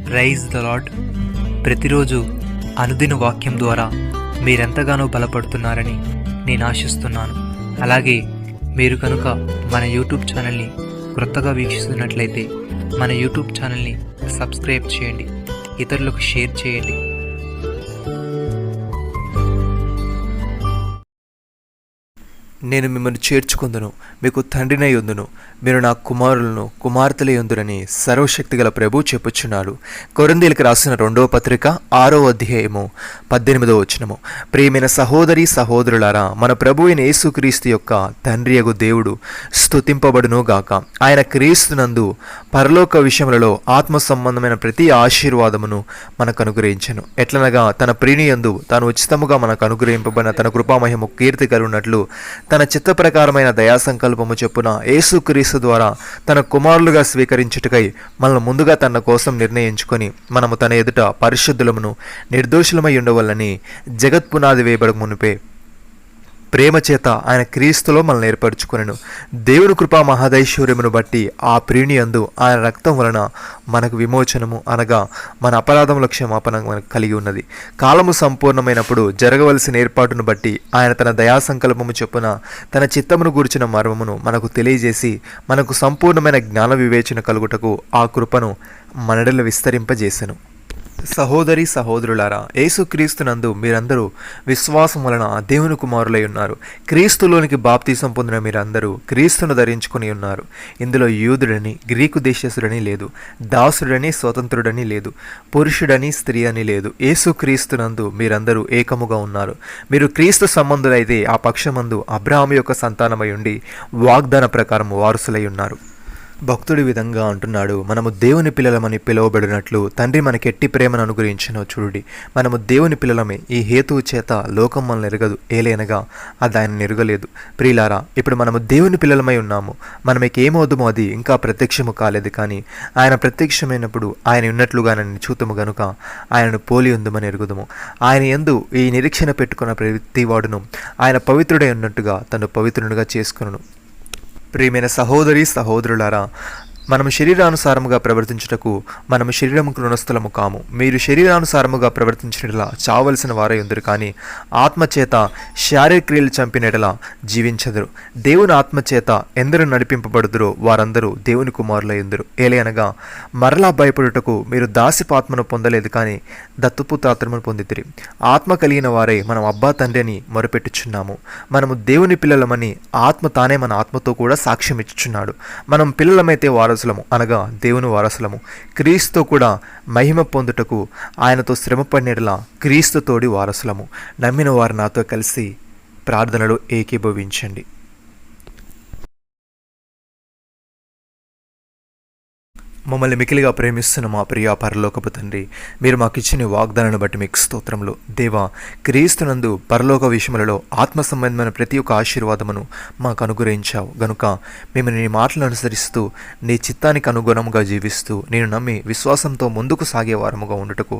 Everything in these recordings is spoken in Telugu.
Praise the lord. ప్రతిరోజు అనుదిన వాక్యం ద్వారా మీరెంతగానో బలపడుతున్నారని నేను ఆశిస్తున్నాను. అలాగే మీరు కనుక మన యూట్యూబ్ ఛానల్ని క్రొత్తగా వీక్షిస్తున్నట్లయితే మన యూట్యూబ్ ఛానల్ని సబ్స్క్రైబ్ చేయండి, ఇతరులకు షేర్ చేయండి. నేను మిమ్మల్ని చేర్చుకుందును, మీకు తండ్రినై ఉందును, మీరు నా కుమారులను కుమార్తెలై ఉందురని సర్వశక్తిగల ప్రభు చెప్పుచున్నాడు. కొరింథీయులకు రాసిన 2వ పత్రిక 6వ అధ్యాయము 18వ వచనము. ప్రియమైన సహోదరి సహోదరులారా, మన ప్రభు అయిన యేసుక్రీస్తు యొక్క తండ్రియగు దేవుడు స్తుతింపబడును గాక. ఆయన క్రీస్తునందు పరలోక విషయములలో ఆత్మ సంబంధమైన ప్రతి ఆశీర్వాదమును మనకు అనుగ్రహించెను. ఎట్లనగా తన ప్రియునియందు తాను ఉచితముగా మనకు అనుగ్రహింపబడిన తన కృపామహిమ కీర్తి కలుగునట్లు తన చిత్త ప్రకారమైన దయాసంకల్పము చొప్పున యేసుక్రీస్తు ద్వారా తన కుమారులుగా స్వీకరించుటకై మనల్ని ముందుగా తన కోసం నిర్ణయించుకొని మనము తన ఎదుట పరిశుద్ధులమును నిర్దోషులమై ఉండవల్లని జగత్పునాది వేయబడక మునిపే ప్రేమ చేత ఆయన క్రీస్తులో మనల్ని ఏర్పరచుకొనెను. దేవుని కృపా మహాదైశ్వర్యమును బట్టి ఆ ప్రియుని యందు ఆయన రక్తం వలన మనకు విమోచనము, అనగా మన అపరాధముల క్షమాపణ మనకు కలిగి ఉన్నది. కాలము సంపూర్ణమైనప్పుడు జరగవలసిన ఏర్పాటును బట్టి ఆయన తన దయాసంకల్పము చొప్పున తన చిత్తమును గూర్చిన మర్మమును మనకు తెలియజేసి మనకు సంపూర్ణమైన జ్ఞాన వివేచన కలుగుటకు ఆ కృపను మనడల విస్తరింపజేసెను. సహోదరి సహోదరులారా, యేసుక్రీస్తునందు మీరందరూ విశ్వాసం వలన దేవుని కుమారులై ఉన్నారు. క్రీస్తులోనికి బాప్తీసం పొందిన మీరందరూ క్రీస్తును ధరించుకుని ఉన్నారు. ఇందులో యూదుడని గ్రీకు దేశస్థుడని లేదు, దాసుడని స్వతంత్రుడని లేదు, పురుషుడని స్త్రీ అని లేదు. యేసుక్రీస్తునందు మీరందరూ ఏకముగా ఉన్నారు. మీరు క్రీస్తు సంబంధులైతే ఆ పక్షమందు అబ్రహాము యొక్క సంతానమై ఉండి వాగ్దాన ప్రకారం వారసులై ఉన్నారు. భక్తుడి విధంగా అంటున్నాడు, మనము దేవుని పిల్లలమని పిలువబడినట్లు తండ్రి మనకి ఎట్టి ప్రేమను అనుగ్రహించినో చూడుడి. మనము దేవుని పిల్లలమే, ఈ హేతువు చేత లోకం మనల్ని ఎరగదు, ఏలైనగా అది ఆయన ఎరగలేదు. ప్రియులారా, ఇప్పుడు మనము దేవుని పిల్లలమై ఉన్నాము. మనకి ఏమవుదుమో అది ఇంకా ప్రత్యక్షము కాలేదు, కానీ ఆయన ప్రత్యక్షమైనప్పుడు ఆయన ఉన్నట్లుగా నన్ను చూతుము గనుక ఆయనను పోలి ఉందమని ఎరుగుదుము. ఆయన యందు ఈ నిరీక్షణ పెట్టుకున్న ప్రతి వాడును ఆయన పవిత్రుడై ఉన్నట్టుగా తను పవిత్రునిగా చేసుకును. ప్రియమైన సహోదరి సహోదరులారా, మనము శరీరానుసారముగా ప్రవర్తించుటకు మనము శరీరముకు రుణస్థలము కాము. మీరు శరీరానుసారముగా ప్రవర్తించినట్లా చావలసిన వారై ఉందరు, కానీ ఆత్మచేత శారీరక్రియలు చంపినట్లా జీవించదురు. దేవుని ఆత్మచేత ఎందరు నడిపింపబడుదురో వారందరూ దేవుని కుమారులై ఉందరు. ఏలయనగా మరలా భయపడుటకు మీరు దాసిపాత్మను పొందలేదు, కానీ దత్తుపుత్రమును పొందితిరి. ఆత్మ కలిగిన వారై మనం అబ్బా తండ్రి అని మొరపెట్టుచున్నాము. మనము దేవుని పిల్లలమని ఆత్మ తానే మన ఆత్మతో కూడా సాక్ష్యం ఇచ్చుచున్నాడు. మనం పిల్లలమైతే వారసులము, అనగా దేవుని వారసులము. క్రీస్తుతో కూడా మహిమ పొందుటకు ఆయనతో శ్రమపడినట్లా క్రీస్తుతోడి వారసులము. నమ్మిన వారు నాతో కలిసి ప్రార్థనలో ఏకీభవించండి. మమ్మల్ని మికిలిగా ప్రేమిస్తున్న మా ప్రియ పరలోకపు తండ్రి, మీరు మాకు ఇచ్చిన వాగ్దానాన్ని బట్టి మీకు స్తోత్రములు. దేవా, క్రీస్తునందు పరలోక విషయములలో ఆత్మ సంబంధమైన ప్రతి ఒక్క ఆశీర్వాదమును మాకు అనుగ్రహించావు గనుక మేము నీ మాటలను అనుసరిస్తూ నీ చిత్తానికి అనుగుణముగా జీవిస్తూ నేను నమ్మి విశ్వాసంతో ముందుకు సాగే వారముగా ఉండుటకు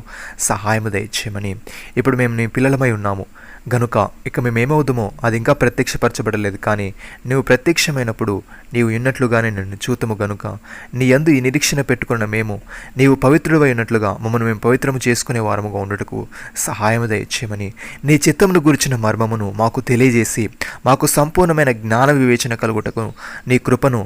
సహాయము దయచేయమని ఇప్పుడు మేము నీ పిల్లలమై ఉన్నాము గనుక ఇక మేమేమవుదుమో అది ఇంకా ప్రత్యక్షపరచబడలేదు, కానీ నువ్వు ప్రత్యక్షమైనప్పుడు నీవు ఉన్నట్లుగానే నిన్ను చూతుము గనుక నీ యందు ఈ నిరీక్షణ పెట్టుకున్న మేము నీవు పవిత్రుడై ఉన్నట్లుగా మమ్మల్ని మేము పవిత్రము చేసుకునే వారముగా ఉండుటకు సహాయము దయచేయమని నీ చిత్తమును గురించిన మర్మమును మాకు తెలియజేసి మాకు సంపూర్ణమైన జ్ఞాన వివేచన కలుగుటకు నీ కృపను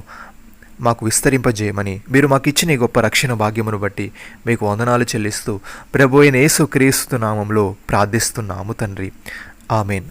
మాకు విస్తరింపజేయమని మీరు మాకు ఇచ్చిన గొప్ప రక్షణ భాగ్యమును బట్టి మీకు వందనాలు చెల్లిస్తూ ప్రభు అయిన యేసుక్రీస్తు నామములో ప్రార్థిస్తున్నాము తండ్రి. ఆమేన్.